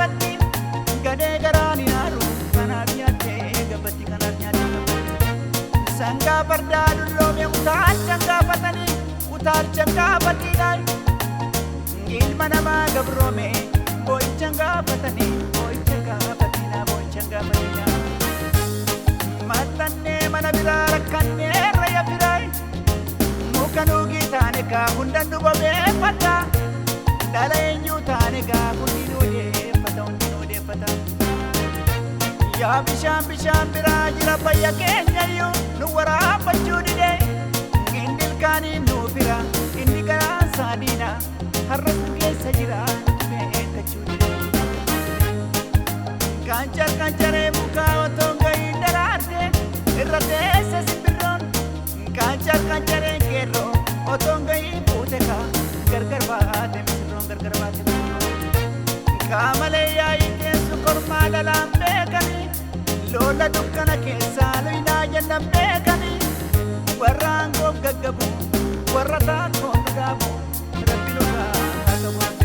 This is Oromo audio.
gabatti gadee garaani naaru kanaaf nyaattee gabatti kanaaf nyaattee sangaa fardaa dulloome utaalcha gaafatanii utaalcha gaafatiidhaan ilma namaa gabroome boo'icha gaafatanii boo'icha gaafatina boo'icha gaafatina maxxannee mana biraa rakkannee raya biraay muka nuugii taane kaa hundan dubabeeffata dhala eenyuu taane kaa hundi nuudeeffata hundi nuudeeffata yaa bishaan biraa jira fayya keenyayyuu nu waraabbachuu didee inni ilkaaniin nuu fira inni garaan saadiina har'a nu keessa jira beekachuu didee kancaree mukaa otoo gahii daraarte irra teesse simbirroon kancaree keerroo otoo gahii fuute kaa gargar baate misirroon gargar baate misirroon kaamalee yaa'ii teessu kormaa dhalaan beekanii loola dukkana keessaa luyinaa jennan beekanii warra aangoof gaggabu warra taakkoon dhugaabu rabbi dhugaa haa ta'u.